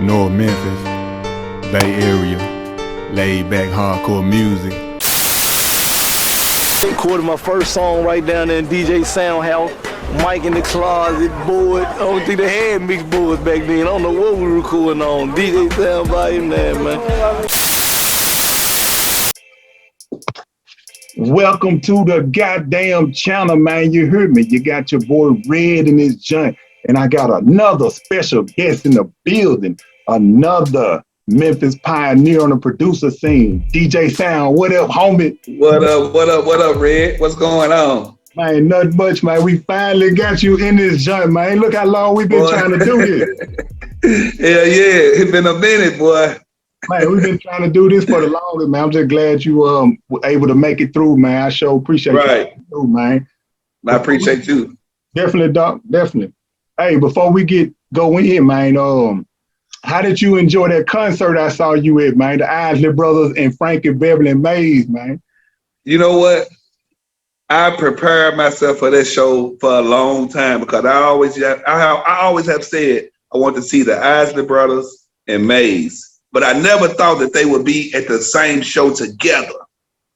North Memphis, Bay Area, laid back hardcore music. They recorded my first song right down there in DJ Sound House. Mike in the closet, board. I don't think they had mixed boards back then. I don't know what we were recording on. DJ Sound volume there, man. Welcome to the Gat Dam Channel, man. You heard me. You got your boy Red in his joint. And I got another special guest in the building. Another Memphis pioneer on the producer scene. DJ Sound, what up, homie? What up, Red? What's going on? Man, nothing much, man. We finally got you in this joint, man. Look how long we've been trying to do this. Yeah, it's been a minute, boy. Man, we've been trying to do this for the longest, man. I'm just glad you were able to make it through, man. I sure appreciate you, man. I appreciate you. Definitely, Doc. Definitely. Hey, before we go in, man, how did you enjoy that concert I saw you at, man? The Isley Brothers and Frankie Beverly and Mays, man. You know what? I prepared myself for that show for a long time because I always have said I want to see the Isley Brothers and Mays, but I never thought that they would be at the same show together.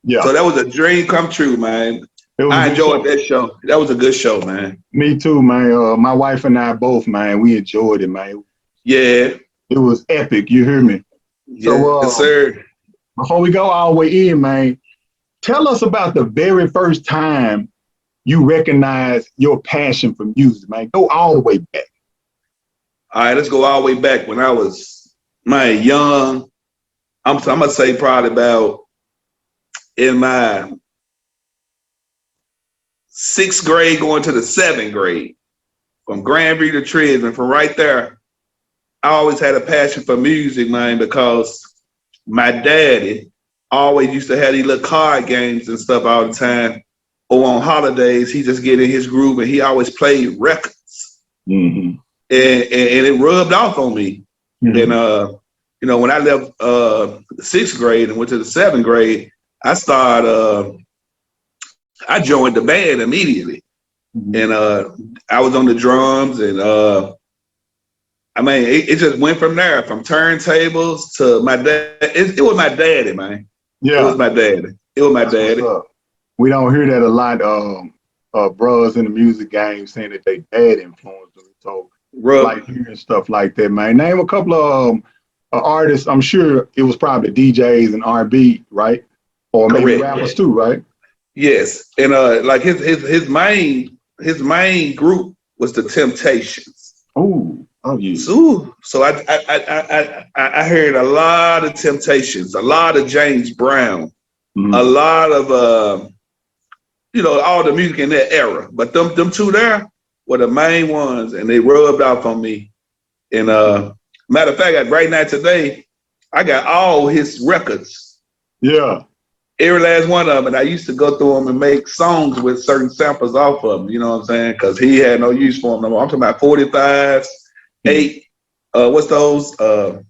Yeah. So that was a dream come true, man. I enjoyed that show. That was a good show, man. Me too, man. My wife and I both, man, we enjoyed it, man. Yeah. It was epic, you hear me? Yeah, so, yes, sir. Before we go all the way in, man, tell us about the very first time you recognized your passion for music, man. Go all the way back. All right, let's go all the way back when I was, man, young. I'm going to say probably about in my 6th grade going to the 7th grade, from Granbury to Trisman. From right there, I always had a passion for music, man, because my daddy always used to have these little card games and stuff all the time. Or on holidays, he just get in his groove and he always played records. Mm-hmm. And it rubbed off on me. Mm-hmm. And, when I left the 6th grade and went to the 7th grade, I joined the band immediately. Mm-hmm. And I was on the drums and it just went from there, from turntables to my dad. It was my daddy, man. Yeah. It was my daddy. It was my daddy. We don't hear that a lot, bros in the music game saying that they dad influenced them. So like hearing stuff like that, man. Name a couple of artists. I'm sure it was probably DJs and R&B, right? Or maybe rappers too, right? Yes. And like his main group was the Temptations. Oh yeah. So I heard a lot of Temptations, a lot of James Brown, a lot of all the music in that era. But them two there were the main ones, and they rubbed off on me. And matter of fact, right now today, I got all his records. Yeah. Every last one of them, and I used to go through them and make songs with certain samples off of them. You know what I'm saying? Because he had no use for them no more. I'm talking about 45s. 8, what's those? 8-track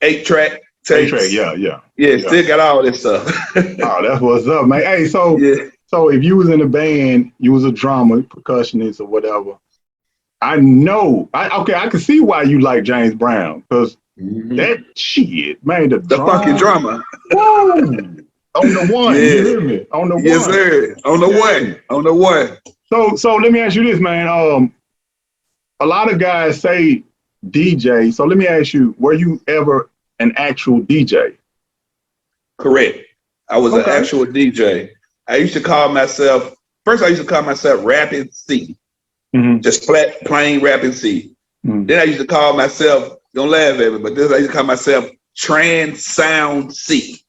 tapes. 8-track, yeah. Still got all this stuff. Oh, that's what's up, man. Hey, so if you was in a band, you was a drummer, percussionist, or whatever. I can see why you like James Brown, because that shit, man, the fucking drummer. Woo, on the one, you hear me? On the one. Yes, sir. On the one. So let me ask you this, man. A lot of guys say DJ. So let me ask you, were you ever an actual DJ? Correct. I was an actual DJ. I used to call myself Rapping C. Mm-hmm. Just plain Rapping C. Mm-hmm. Then I used to call myself, don't laugh at me, but I used to call myself Trans Sound C.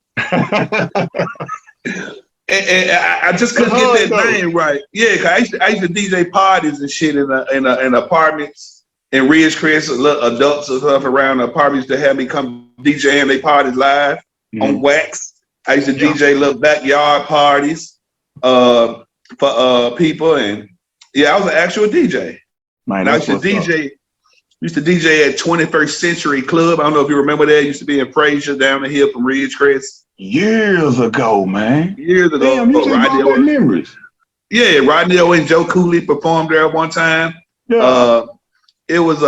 And I just couldn't get that name right. Yeah, cause I used to DJ parties and shit in apartments in Ridgecrest, adults and stuff around the apartments to have me come DJ in their parties live on wax. I used to DJ little backyard parties for people, and I was an actual DJ. Man, I used to DJ at 21st Century Club. I don't know if you remember that. It used to be in Frayser down the hill from Ridgecrest. Years ago, man. Years ago. Damn, you just got memories. Yeah, Rodney and Joe Cooley performed there one time. Yeah. It was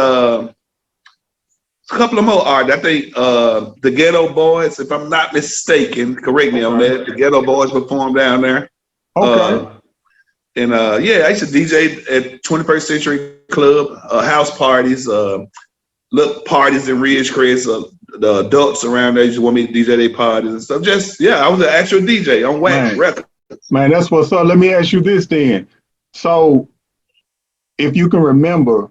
a couple of more artists. I think the Ghetto Boys, if I'm not mistaken, correct me on that. The Ghetto Boys performed down there. Okay. And yeah, I used to DJ at 21st Century Club, house parties, little parties in Ridgecrest. The adults around there used to want me to DJ their parties and stuff. Just, yeah, I was an actual DJ on wax record. Man, that's what's up. Let me ask you this then. So, if you can remember,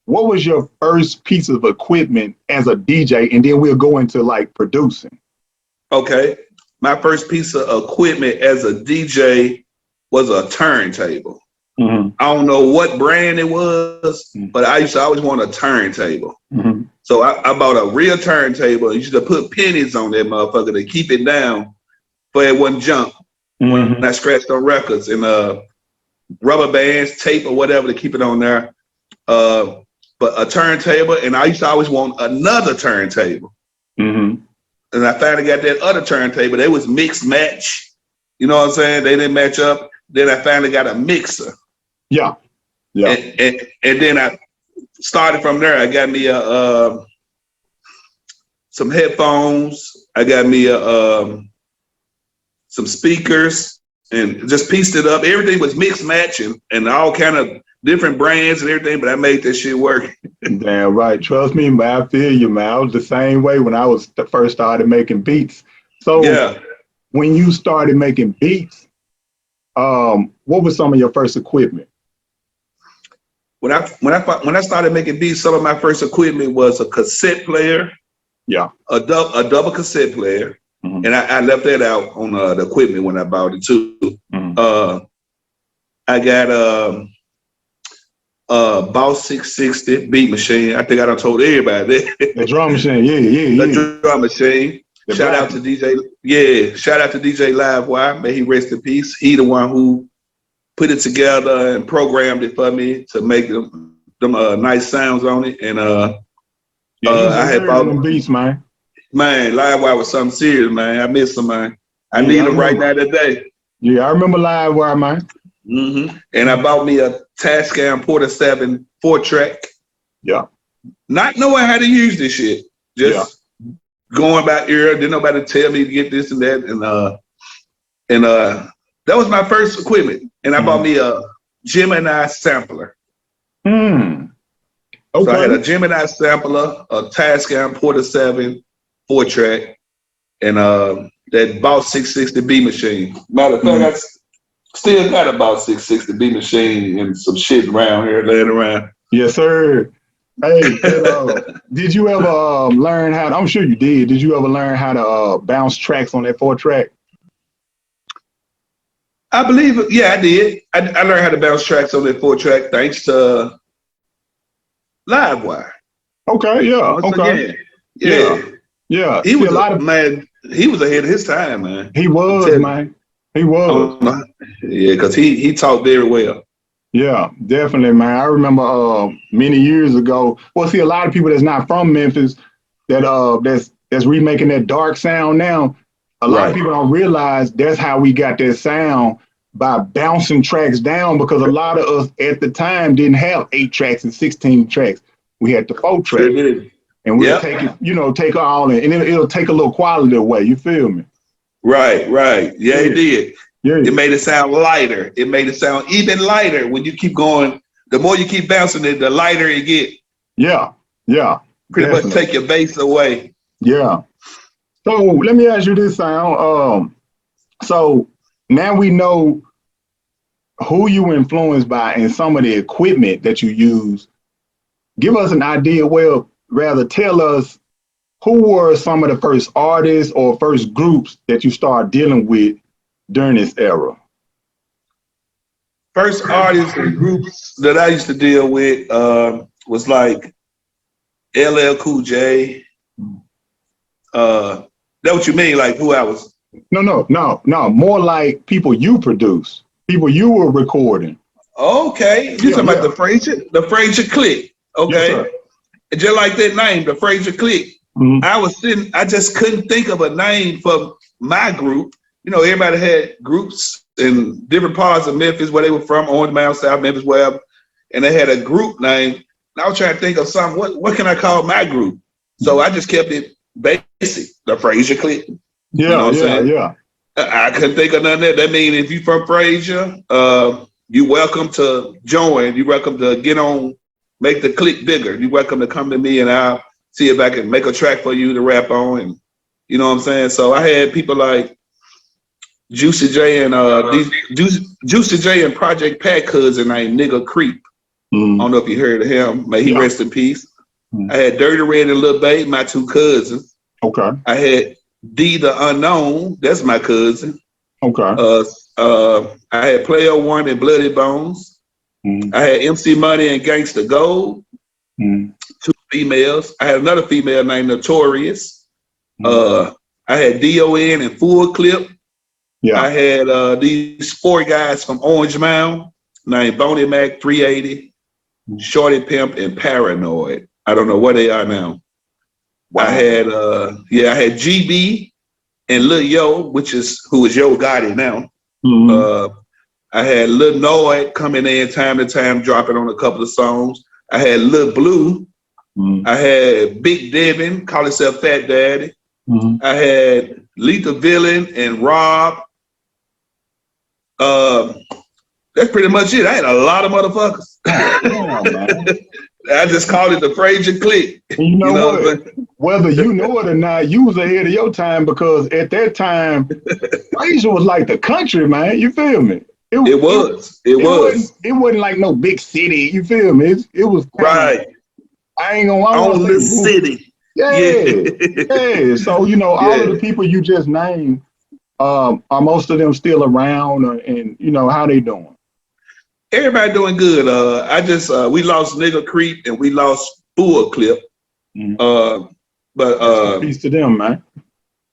what was your first piece of equipment as a DJ? And then we'll go into like producing. Okay. My first piece of equipment as a DJ was a turntable. Mm-hmm. I don't know what brand it was, but I used to always want a turntable. Mm-hmm. So I bought a real turntable. I used to put pennies on that motherfucker to keep it down, but it wouldn't jump when I scratched on records, and rubber bands, tape, or whatever to keep it on there. But a turntable, and I used to always want another turntable. Mm-hmm. And I finally got that other turntable. They was mix match. You know what I'm saying? They didn't match up. Then I finally got a mixer. Yeah. Yeah. And then I started from there. I got me some headphones. I got me some speakers, and just pieced it up. Everything was mix matching and all kind of different brands and everything, but I made that shit work. Damn right. Trust me, man. I feel you, man. I was the same way when I was first started making beats. So yeah, when you started making beats, what was some of your first equipment? When I started making beats, some of my first equipment was a cassette player. Yeah. A double cassette player. Mm-hmm. And I left that out on the equipment when I bought it too. Mm-hmm. I got Boss 660 beat machine. I think I done told everybody that. The drum machine, yeah. The drum machine. Shout out to DJ Livewire. May he rest in peace. He the one who put it together and programmed it for me to make them nice sounds on it. And I had bought them beats, man. Man, Livewire was something serious, man. I miss him, man. I need him right now today. Yeah, I remember Livewire, man. Mm-hmm. And I bought me a Tascam Porter 7 4-track. Yeah. Not knowing how to use this shit. Just going back here. Didn't nobody tell me to get this and that. And that was my first equipment. And I bought me a Gemini sampler. Okay. So I had a Gemini sampler, a Tascam Porter 7 4-track, and that Boss 660 B machine. Matter of fact, I still got a Boss 660 B machine and some shit around here laying around. Yes, sir. Hey, did you ever learn how to, I'm sure you did. Did you ever learn how to bounce tracks on that 4-track? I believe it. Yeah, I did. I learned how to bounce tracks on that 4-track thanks to Livewire. Okay, yeah. Okay. Yeah. He was man. He was ahead of his time, man. He was, man. He was. Yeah, because he talked very well. Yeah, definitely, man. I remember many years ago. Well, see, a lot of people that's not from Memphis that's remaking that dark sound now. A lot of people don't realize that's how we got that sound, by bouncing tracks down, because a lot of us at the time didn't have 8 tracks and 16 tracks. We had the 4-track. Sure. And we'll take it, take all in, and it'll take a little quality away. You feel me? Right. Yeah, it did. Yeah. It made it sound lighter. It made it sound even lighter when you keep going. The more you keep bouncing it, the lighter it get. Yeah. Pretty much take your bass away. Yeah. So let me ask you this, Sound. So now we know who you were influenced by and some of the equipment that you use. Give us an idea. Well, rather tell us who were some of the first artists or first groups that you started dealing with during this era. First artists and groups that I used to deal with was like LL Cool J. That what you mean? Like who I was? No. More like people you produce, people you were recording. Okay, you talking about the Frayser Click? Okay. Yes, just like that name, the Frayser Click. I just couldn't think of a name for my group. You know, everybody had groups in different parts of Memphis where they were from, Orange Mound, South Memphis, wherever, and they had a group name. And I was trying to think of something. What can I call my group? So I just kept it basic, the Frayser Click. Yeah, you know what I'm saying? yeah. I couldn't think of nothing else. That means if you from Frayser, you welcome to join. You welcome to get on, make the click bigger. You welcome to come to me and I'll see if I can make a track for you to rap on. And you know what I'm saying? So I had people like Juicy J and Juicy J and Project Pat cousin named Nigga Creep. I don't know if you heard of him. May he rest in peace. I had Dirty Red and Lil Babe, my two cousins. Okay. I had D the Unknown, that's my cousin. Okay. I had Player One and Bloody Bones. I had MC Money and Gangsta Gold. Two females. I had another female named Notorious. I had DON and Full Clip. Yeah. I had these four guys from Orange Mound named Boney Mac 380, Shorty Pimp, and Paranoid. I don't know where they are now. Wow. I had GB and Lil Yo, who is Yo Gotti now. I had Lil Noid coming in time to time, dropping on a couple of songs. I had Lil Blue. I had Big Devin, call himself Fat Daddy. I had Lethal Villain and Rob. That's pretty much it. I had a lot of motherfuckers. I just called it the Frayser Click. You know what? Whether you know it or not, you was ahead of your time because at that time, Frayser was like the country, man. You feel me? It wasn't like no big city. You feel me? It was right. I ain't gonna lie. On the city. Yeah. So all of the people you just named, are most of them still around, and how they doing? Everybody doing good. We lost Nigga Creep and we lost Full Clip. But peace to them, man.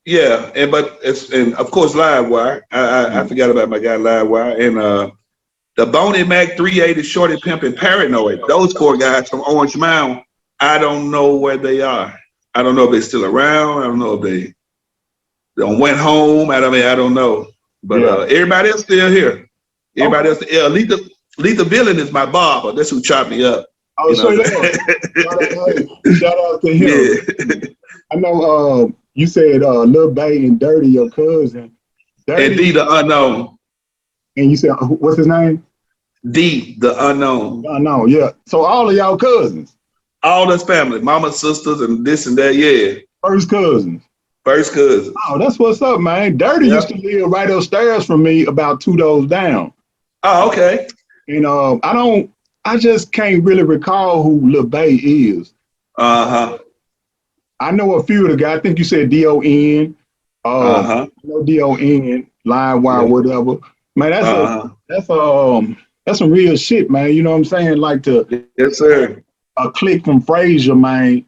Yeah, and of course Livewire. I forgot about my guy Livewire and the Boney Mac 380, Shorty Pimp, and Paranoid. Those four guys from Orange Mound. I don't know where they are. I don't know if they're still around. I don't know if they went home. I don't know. But everybody else still here. Everybody else. Yeah, Lethal Villain is my barber. That's who chopped me up. Oh, so shout out to him. Yeah. I know you said Lil Bae and Dirty, your cousin. Dirty, and D the Unknown. And you said, what's his name? D the Unknown. Unknown, yeah. So all of y'all cousins? All this family, mama, sisters, and this and that, yeah. First cousins? First cousins. Oh, that's what's up, man. Dirty used to live right upstairs from me, about 2 doors down. Oh, okay. And I just can't really recall who Lil Bae is. I know a few of the guys. I think you said DON. I know DON, Livewire, whatever. Man, that's some real shit, man. You know what I'm saying? Like yes, sir. A click from Frayser, man,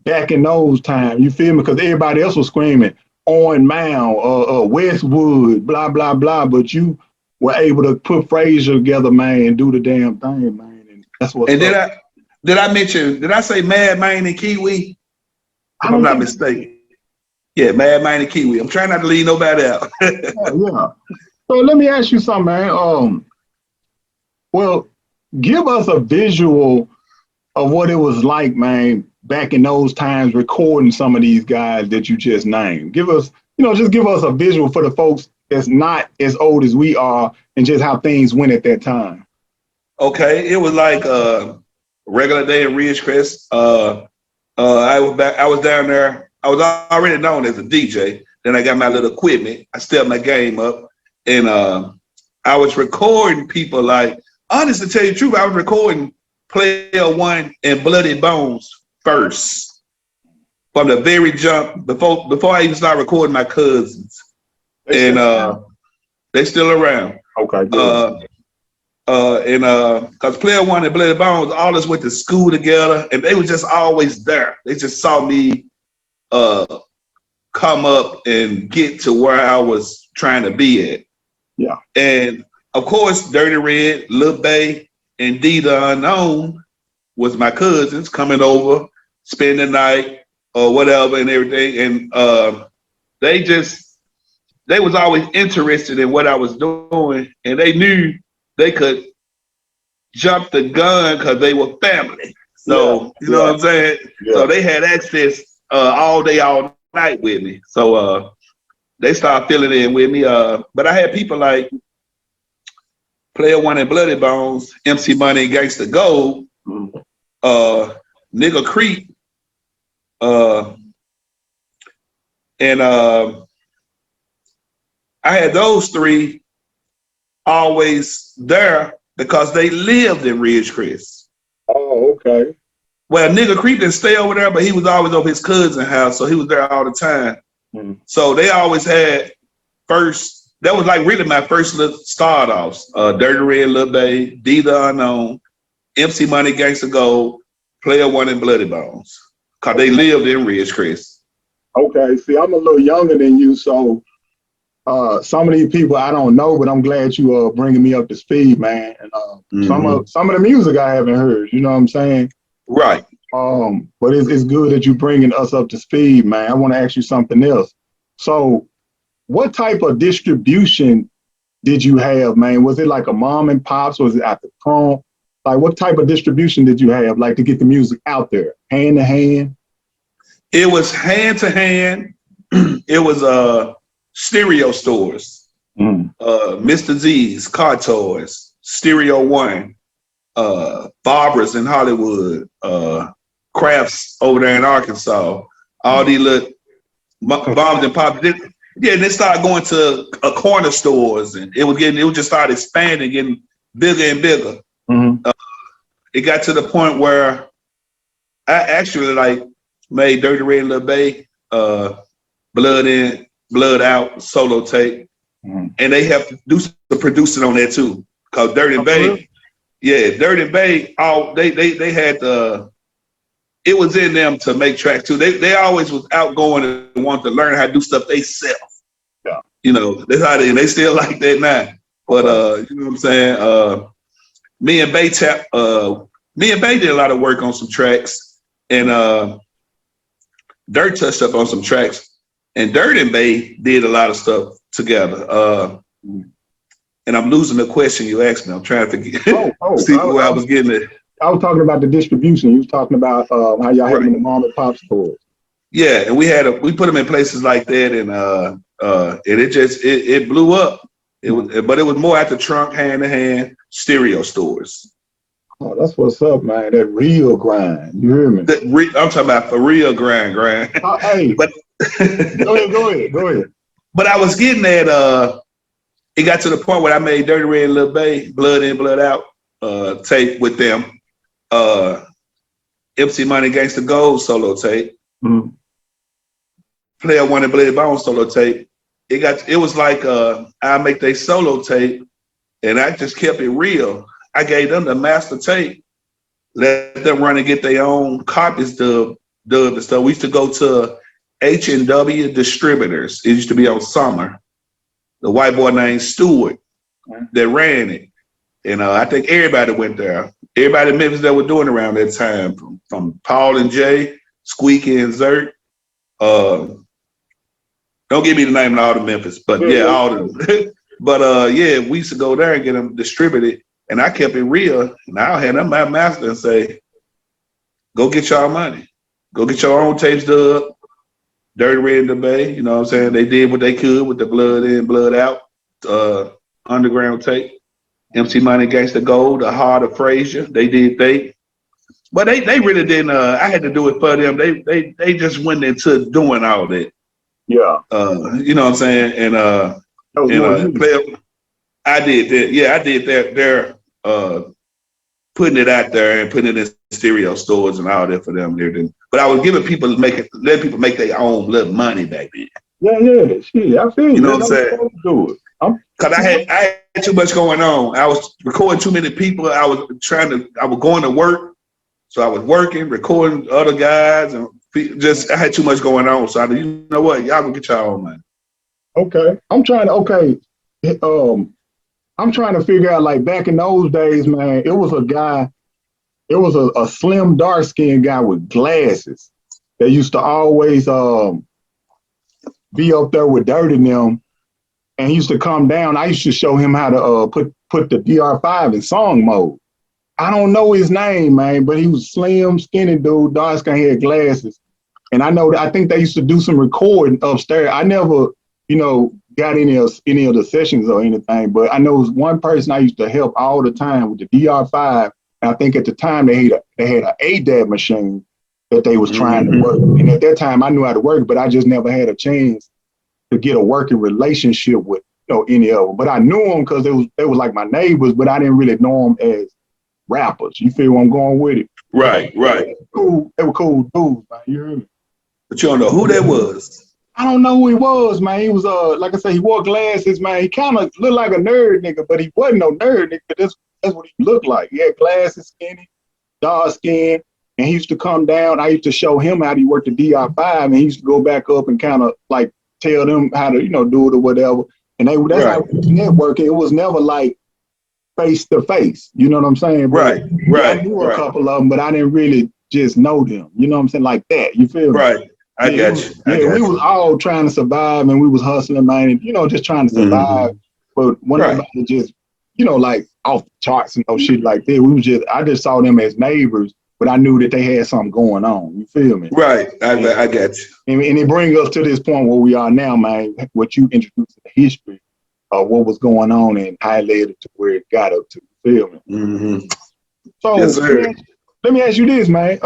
back in those times. You feel me? Because everybody else was screaming Orange Mound, Westwood, blah, blah, blah. But you were able to put Frayser together, man, and do the damn thing, man. And that's what. And did I say Mad Man and Kiwi? If I'm not mistaken. Yeah, Mad Man and Kiwi. I'm trying not to leave nobody out. Yeah. So let me ask you something, man. Well, give us a visual of what it was like, man, back in those times recording some of these guys that you just named. Give us, just give us a visual for the folks that's not as old as we are and just how things went at that time. Okay, it was like a regular day in Ridgecrest. I was down there. I was already known as a DJ. Then I got my little equipment. I stepped my game up, and I was recording people like, honestly, to tell you the truth, I was recording Player One and Bloody Bones first. From the very jump, before I even started recording my cousins. And they still around. Okay. Because Player One and Bloody Bones, all us went to school together, and they were just always there. They just saw me come up and get to where I was trying to be at. Yeah. And of course, Dirty Red, Lil Bae, and D the Unknown was my cousins coming over, spend the night or whatever and everything. And they was always interested in what I was doing, and they knew they could jump the gun because they were family. So, you know what I'm saying? Yeah. So they had access all day, all night with me. So they started filling in with me. But I had people like Player One and Bloody Bones, MC Money and Gangsta Gold, Nigga Creep, and I had those three always there because they lived in Ridgecrest. Oh, okay. Well, Nigga Creep didn't stay over there, but he was always over his cousin's house, so he was there all the time. So they always had first. That was like really my first little start offs. Dirty Red, Lil Baby, D the Unknown, MC Money, Gangsta Gold, Player One, and Bloody Bones, cause they lived in Ridgecrest. Okay. See, I'm a little younger than you, so some of these people I don't know, but I'm glad you bringing me up to speed, man. And some of the music I haven't heard. You know what I'm saying? Right. But it's good that you're bringing us up to speed, man. I want to ask you something else. So, what type of distribution did you have, man? Was it like a mom and pops? Was it at the prom? Like, what type of distribution did you have, like, to get the music out there, hand to hand? It was hand to hand. It was stereo stores, Mr. Z's, Car Toys, Stereo One, Barbara's in Hollywood, Crafts over there in Arkansas, all these little moms and pops. Yeah, they started going to corner stores, and it would just start expanding, getting bigger and bigger. It got to the point where I actually like made Dirty Red, Lil Baby, Blood In, Blood Out solo tape, and they have to do some producing on that too. Cause Dirty Baby, Dirty Baby, they had it was in them to make tracks too. They always was outgoing and wanted to learn how to do stuff they self. Yeah. You know, that's how they still like that now. But you know what I'm saying? Me and Bay did a lot of work on some tracks, and Dirt touched up on some tracks, and Dirt and Bay did a lot of stuff together. And I'm losing the question you asked me. I'm trying to forget see where I was getting it. I was talking about the distribution. You was talking about how y'all had them in the mom and pop stores. Yeah, and we put them in places like that, and it blew up. But it was more at the trunk, hand to hand, stereo stores. Oh, that's what's up, man. That real grind. You hear me? I'm talking about for real grind. Hey, but go ahead. But I was getting at it got to the point where I made Dirty Red, Lil Baby, Blood In, Blood Out tape with them. MC Money, Gangsta Gold solo tape. Player One and Bloody Bones solo tape. It was like I make they solo tape, and I just kept it real. I gave them the master tape, let them run and get their own copies dubbed and stuff. We used to go to H&W Distributors. It used to be on Summer. The white boy named Stewart that ran it. And I think everybody went there. Everybody in Memphis that were doing around that time, from Paul and Jay, Squeaky and Zert. Don't give me the name of all the Memphis, but all of them. But we used to go there and get them distributed, and I kept it real. And I had them my master and say, go get y'all money. Go get your own tapes dubbed, Dirty Red in the Bay. You know what I'm saying? They did what they could with the Blood In, Blood Out underground tape. MC Money, Gangsta Gold, The Heart of Frayser. They did but they really didn't. I had to do it for them. They just went into doing all that. Yeah. You know what I'm saying? And I did that. Yeah, I did that. They're putting it out there and putting it in stereo stores and all that for them and everything. But I was giving people letting people make their own little money back then. Yeah. Shit, I feel you. You know what I'm saying? Do it. Cause I had too much going on. I was recording too many people. I was going to work. So I was working, recording other guys, and I had too much going on. So you know what? Y'all gonna get y'all own money. Okay. I'm trying to figure out, like, back in those days, man, it was a slim, dark-skinned guy with glasses that used to always be up there with Dirt in them. And he used to come down. I used to show him how to put the DR5 in song mode. I don't know his name, man, but he was slim, skinny dude, dark skin, had glasses. And I know that I think they used to do some recording upstairs. I never, got any of the sessions or anything, but I know it was one person I used to help all the time with the DR5. And I think at the time they had an ADAT machine that they was trying to work. And at that time I knew how to work, but I just never had a chance to get a working relationship with any of them. But I knew them because they was like my neighbors, but I didn't really know them as rappers. You feel where I'm going with it? Right. Cool. They were cool dudes, man. You hear me? But you don't know who that was. I don't know who he was, man. He was like I said, he wore glasses, man. He kind of looked like a nerd nigga, but he wasn't no nerd nigga. That's what he looked like. He had glasses, skinny, dark skin, and he used to come down. I used to show him how he worked the DR5, and he used to go back up and kind of like tell them how to, do it or whatever. And that's how we was networking. It was never like face to face. You know what I'm saying? Right. I knew a couple of them, but I didn't really just know them. You know what I'm saying? Like that. You feel me? Right. I got you. We was all trying to survive, and we was hustling, man, and, just trying to survive. But when nobody just, like off the charts and no shit like that, I just saw them as neighbors, but I knew that they had something going on. You feel me? Right. I got you. And it brings us to this point where we are now, man, what you introduced to the history of what was going on and how it led to where it got up to. You feel me? So yes, sir. Let me ask you this, man.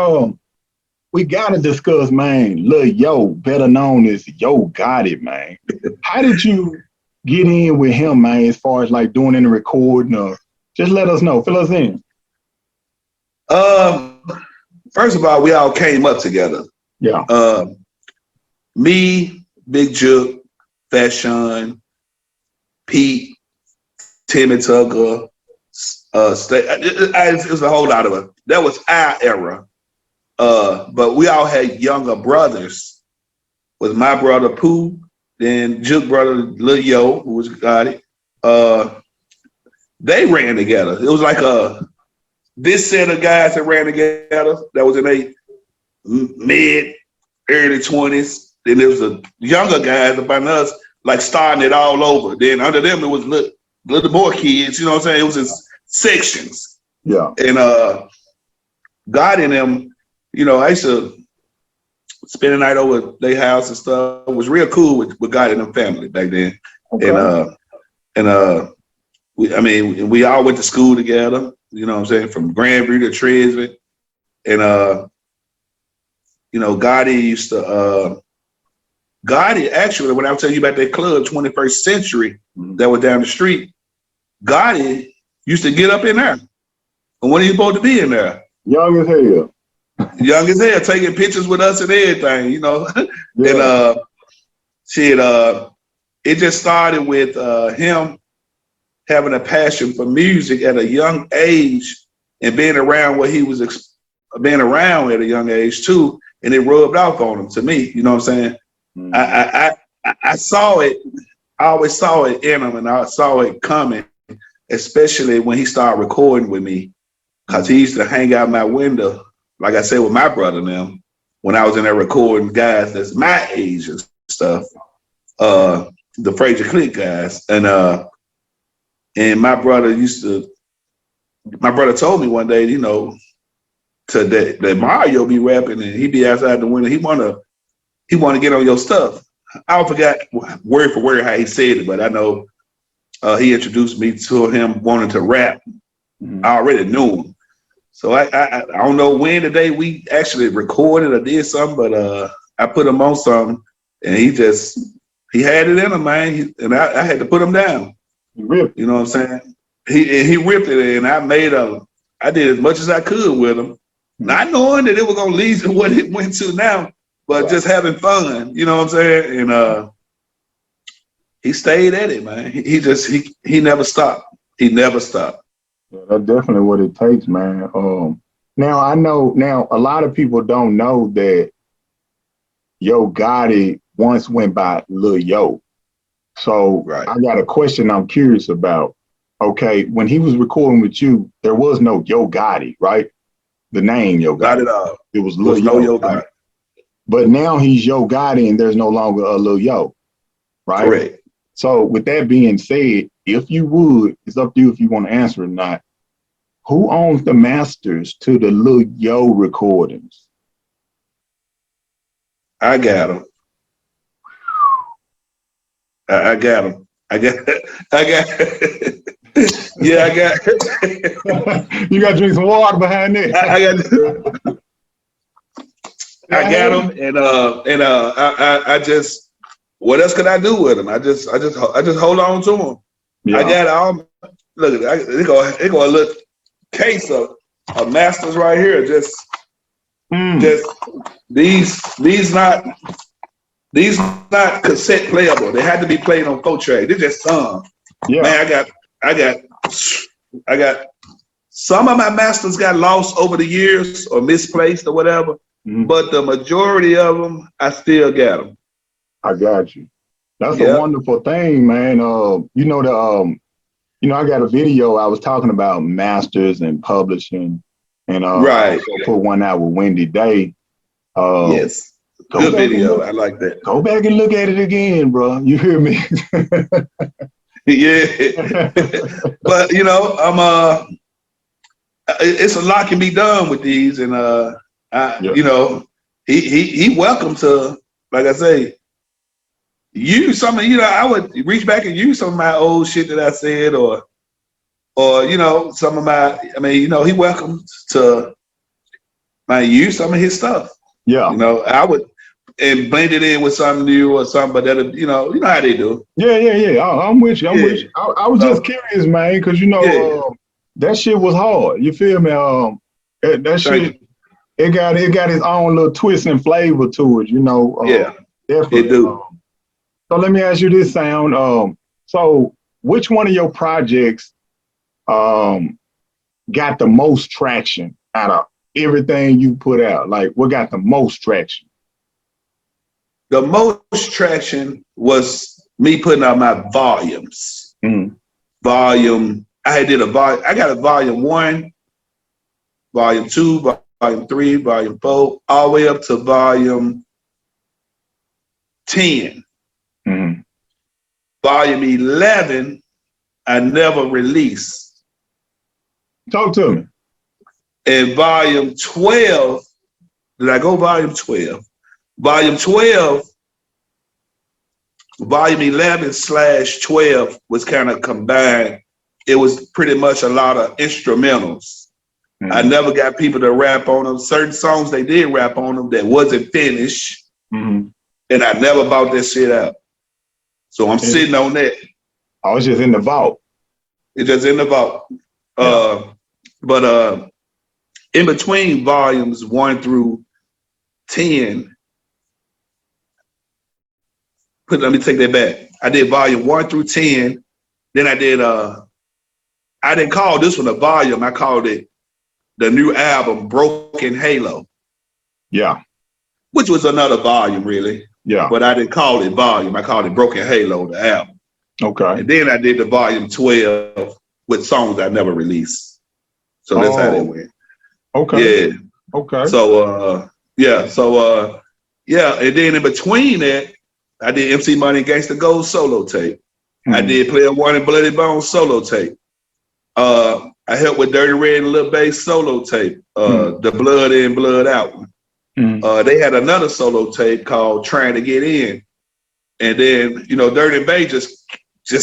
We gotta discuss, man, Lil Yo, better known as Yo Gotti, man. How did you get in with him, man, as far as like doing any recording or just let us know, fill us in. First of all, we all came up together. Yeah. Me, Big Juke, Fat Sean, Pete, Timmy Tucker, it was a whole lot of us. That was our era. But we all had younger brothers. With my brother Pooh, then Juke brother Lil Yo, who was Gotti. They ran together. It was like this set of guys that ran together that was in their mid, early 20s. Then there was the younger guys about us, like starting it all over. Then under them, it was little more kids, you know what I'm saying? It was in sections. Yeah. And Gotti and them, I used to spend the night over at their house and stuff. It was real cool with Gotti and them family back then. Okay. We all went to school together, you know what I'm saying, from Grandview to Tresvant. And Gotti used to Gotti, actually, when I was telling you about that club, 21st Century, that was down the street, Gotti used to get up in there. And when he supposed to be in there? Young as hell. Young as hell, taking pictures with us and everything, Yeah. And it just started with him having a passion for music at a young age and being around what he was being around at a young age too, and it rubbed off on him to me. You know what I'm saying? Mm-hmm. I saw it. I always saw it in him, and I saw it coming, especially when he started recording with me, because he used to hang out my window, like I said, with my brother now, when I was in there recording guys that's my age and stuff, the Frayser Click guys. And my brother told me one day, that Mario be rapping and he be outside the window. He wanna get on your stuff. I forgot word for word how he said it, but I know he introduced me to him wanting to rap. Mm-hmm. I already knew him. So I don't know when today we actually recorded or did something, but I put him on something, and he had it in him, man. And I had to put him down. You know what I'm saying? He ripped it, and I did as much as I could with him, not knowing that it was gonna lead to what it went to now, but just having fun. You know what I'm saying? And he stayed at it, man. He never stopped. He never stopped. Yeah, that's definitely what it takes, man. Now I know a lot of people don't know that Yo Gotti once went by Lil Yo. So right. I got a question I'm curious about. Okay, when he was recording with you, there was no Yo Gotti, right? The name Yo Gotti. Not at all. It was Lil Yo. No Yo Gotti. But now he's Yo Gotti and there's no longer a Lil Yo, right? Correct. So with that being said, if you would, it's up to you if you want to answer or not. Who owns the masters to the Lil Yo recordings? I got him. I got him. I got. Yeah, I got. You got to drink some water behind there. I got him, and I just. What else could I do with him? I just hold on to him. Yeah. I got all. Look, it go a little case of masters right here. Just these not cassette playable. They had to be played on 4-track. They're just songs. Yeah. Man, I got some of my masters got lost over the years or misplaced or whatever, but the majority of them I still got them. I got you. That's a wonderful thing, man. You know I got a video I was talking about masters and publishing, and right. I put one out with Wendy Day. Yes, good video. I like that. Go back and look at it again, bro. You hear me? Yeah, but you know, it's a lot can be done with these, and you know, he welcome to, like I say, use some of, you know, I would reach back and use some of my old shit that I said, or you know, some of my, I mean, you know, he welcome to use some of his stuff. Yeah, you know, I would and blend it in with something new or something, but that, you know how they do. Yeah. I'm with you. With you. I was just curious, man, because you know that shit was hard. You feel me? That shit, it got its own little twist and flavor to it. You know. Definitely. It do. So let me ask you this, Sound. So which one of your projects got the most traction out of everything you put out? Like, what got the most traction? The most traction was me putting out my volumes. Volume, I got a volume 1, volume 2, volume 3, volume 4, all the way up to volume 10. Volume 11, I never released. Talk to me. And volume 12, did I go volume 12? Volume 12, volume 11/12 was kind of combined. It was pretty much a lot of instrumentals. I never got people to rap on them. Certain songs they did rap on them that wasn't finished. And I never bought that shit out. So I'm sitting on that. I was just in the vault. It's just in the vault. But in between volumes 1 through 10, let me take that back. I did volume 1 through 10. Then I did, I didn't call this one a volume. I called it the new album, Broken Halo. Yeah. Which was another volume, really. Yeah. But I didn't call it volume. I called it Broken Halo, the album. Okay. And then I did the volume 12 with songs I never released. So that's how that went. Okay. Yeah. Okay. So, and then in between that, I did MC Money and Gangsta Gold solo tape. I did Player One and Bloody Bones solo tape. I helped with Dirty Red and Lil Bass solo tape. The Blood In, Blood Out one. They had another solo tape called Trying to Get In. And then, you know, Dirty Bay just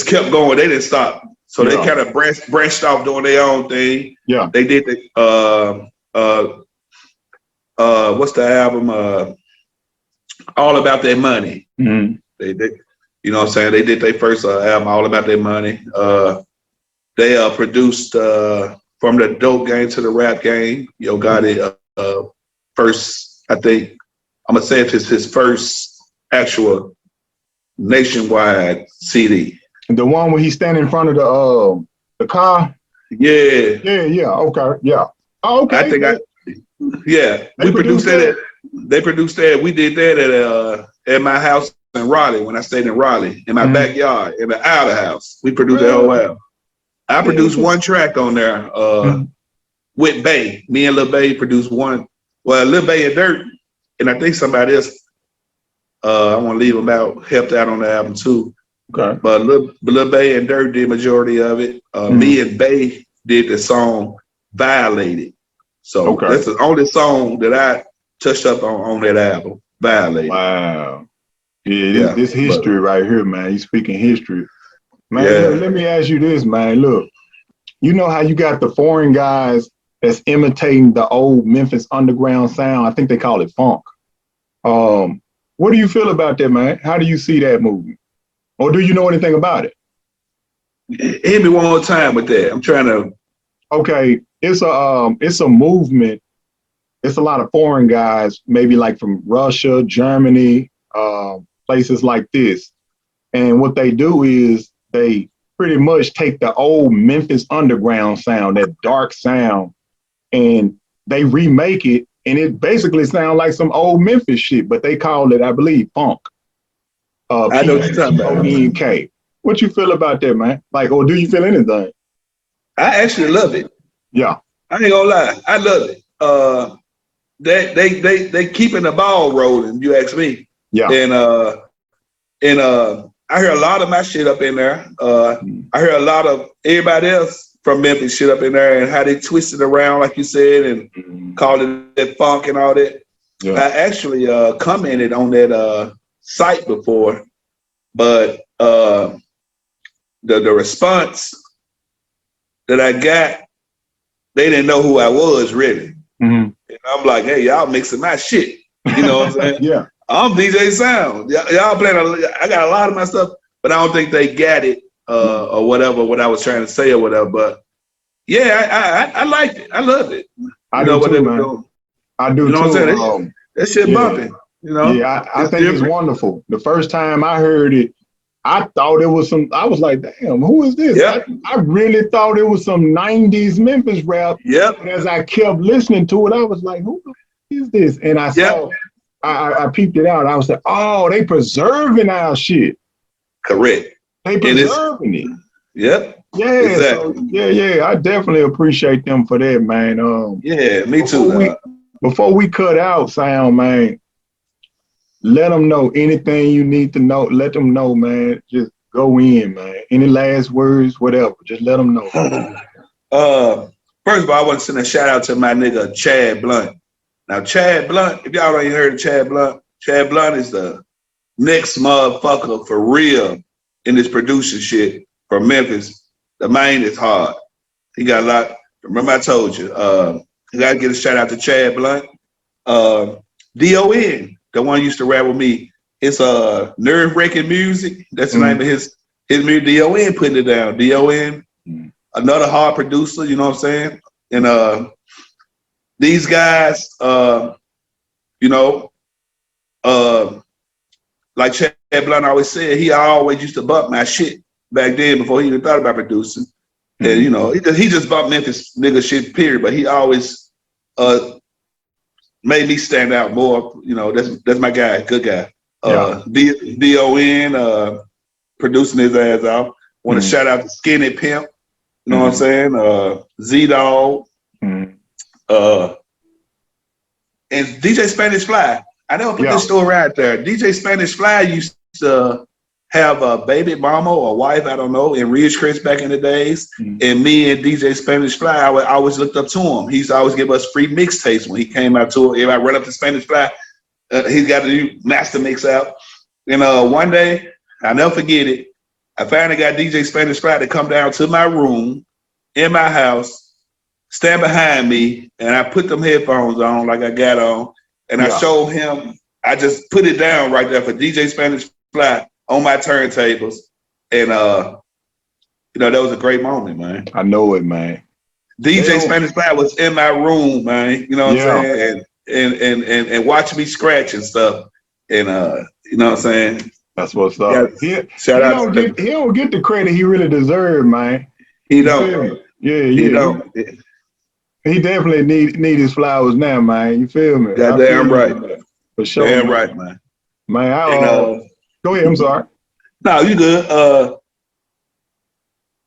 kept going. They didn't stop. So they kind of branched off doing their own thing. Yeah. They did the what's the album? All About Their Money. They did, you know what I'm saying? They did their first album, All About Their Money. They produced From the Dope Game to the Rap Game. Yo Gotti first, I think, I'm gonna say it's his first actual nationwide CD. The one where he's standing in front of the car? Yeah. Okay. Yeah. Oh, okay. I think we produced that. They produced that. We did that at my house in Raleigh when I stayed in Raleigh, in my backyard, in the outer house. We produced that whole album. I produced one track on there with Bay. Me and Lil Bay produced one. Well, Lil Bay and Dirt, and I think somebody else, I want to leave them out, helped out on the album too. Okay. But Lil Bay and Dirt did majority of it. Me and Bay did the song Violated. So that's the only song that I touched up on that album. violated. Wow. Yeah, this history right here, man. You speaking history. Man, look, let me ask you this, man. Look, you know how you got the foreign guys that's imitating the old Memphis underground sound? I think they call it Phonk. What do you feel about that, man? How do you see that movement? Or do you know anything about it? Hit me one more time with that. I'm trying to. Okay, it's a movement. It's a lot of foreign guys, maybe like from Russia, Germany, places like this. And what they do is they pretty much take the old Memphis underground sound, that dark sound, and they remake it. And it basically sounds like some old Memphis shit, but they call it, I believe, Phonk. I know what you're talking about. Phonk. What you feel about that, man? Like, or do you feel anything? I actually love it. Yeah. I ain't gonna lie. I love it. They keeping the ball rolling, you ask me. Yeah. And I hear a lot of my shit up in there. I hear a lot of everybody else from Memphis shit up in there and how they twist it around, like you said, and call it that funk and all that. Yeah. I actually commented on that site before, but the response that I got, they didn't know who I was really. And I'm like, hey, y'all mixing my shit. You know what I'm saying? Yeah. I'm DJ Sound. Y'all playing. I got a lot of my stuff, but I don't think they got it or whatever. What I was trying to say or whatever. But yeah, I liked it. I loved it. I do too, man. I do too. You know what I'm saying? That shit bumping. You know? Yeah, I think it's wonderful. The first time I heard it, I thought it was some. I was like, damn, who is this? Yep. I really thought it was some '90s Memphis rap. Yep. And as I kept listening to it, I was like, who is this? And I saw. I peeped it out. I was like, oh, they preserving our shit. Correct. They preserving it. Yep. Yeah. Exactly. So, I definitely appreciate them for that, man. Yeah, me too. Before we cut out, Sound, man, let them know anything you need to know. Let them know, man. Just go in, man. Any last words, whatever. Just let them know. First of all, I want to send a shout out to my nigga Chad Blunt. Now, Chad Blunt, if y'all ain't heard of Chad Blunt is the next motherfucker for real in this producer shit from Memphis. The man is hard. He got a lot. Remember I told you, you got to get a shout out to Chad Blunt. DON, the one who used to rap with me. It's nerve-wracking music. That's the name of his music. DON putting it down. DON, another hard producer, you know what I'm saying? And these guys, like Chad Blunt always said, he always used to bump my shit back then before he even thought about producing. And he just bumped Memphis nigga shit, period. But he always made me stand out more. You know, that's my guy, good guy. DON producing his ass out. Want to shout out to Skinny Pimp. You know what I'm saying? Z-Dog. And DJ Spanish Fly. I never put this story out there. DJ Spanish Fly used to have a baby mama or wife, I don't know, in Ridgecrest back in the days. And me and DJ Spanish Fly, I always looked up to him. He used to always give us free mixtapes when he came out to it. If I run up to Spanish Fly, he's got a new master mix out. And one day, I'll never forget it, I finally got DJ Spanish Fly to come down to my room in my house, stand behind me, and I put them headphones on like I got on, and I showed him, I just put it down right there for DJ Spanish Fly on my turntables. And, that was a great moment, man. I know it, man. DJ Spanish Fly was in my room, man, you know what I'm saying? And watch me scratch and stuff. And, you know what I'm saying? That's what's up. He don't get the credit he really deserves, man. He don't. Yeah. He don't. He definitely need his flowers now, man. You feel me? Goddamn right, man. For sure. Damn right, man. Man, go ahead. I'm sorry. No, you good.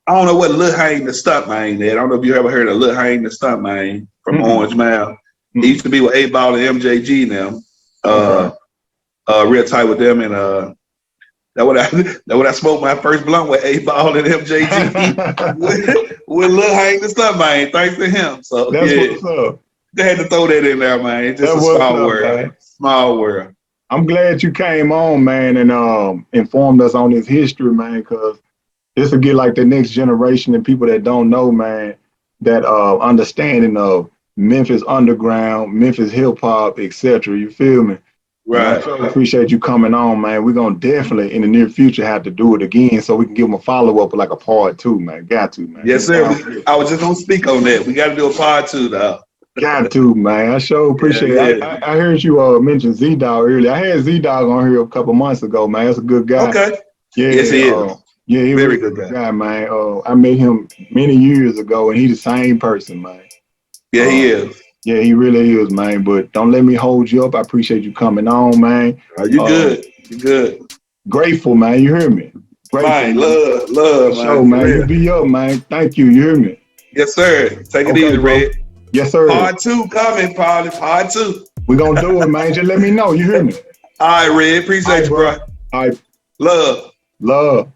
I don't know what Lil Hang the Stunt Man is. I don't know if you ever heard of Lil Hang the Stunt Man from Orange Mound. He used to be with 8Ball and MJG now. Real tight with them, and that when I smoked my first blunt with 8Ball and MJG with Lil Hang the Stunt Man, thanks to him. So that's what's up. They had to throw that in there, man. Just a small world. Man. Small world. I'm glad you came on, man, and informed us on this history, man, because this will get like the next generation and people that don't know, man, that understanding of Memphis underground, Memphis hip hop, etc. You feel me? Right. I so appreciate you coming on, man. We're gonna definitely in the near future have to do it again so we can give them a follow up like a part 2, man. Got to, man. Yes, sir. I was just gonna speak on that. We got to do a part 2, though. Got to, man. I sure appreciate it. I heard you mention Z-Dog earlier. I had Z-Dog on here a couple months ago, man. That's a good guy. Okay. Yeah, yes, he is. Yeah, he's very a good guy, man. I met him many years ago, and he's the same person, man. Yeah, he is. Yeah, he really is, man. But don't let me hold you up. I appreciate you coming on, man. You good. You good. Grateful, man. You hear me? Grateful, man. Man. Love, Show, man. You be up, man. Thank you. You hear me? Yes, sir. Take it easy, bro. Red. Yes, sir. Part 2 coming, probably. Part 2. We're going to do it, man. Just let me know. You hear me? All right, Red. Appreciate you, bro. All right. Love. Love.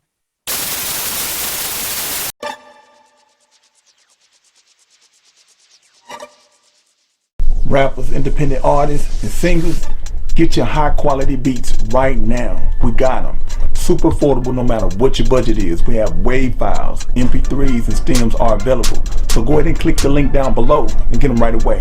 Rappers, independent artists, and singers, get your high quality beats right now. We got them. Super affordable no matter what your budget is. We have WAV files, MP3s, and stems are available. So go ahead and click the link down below and get them right away.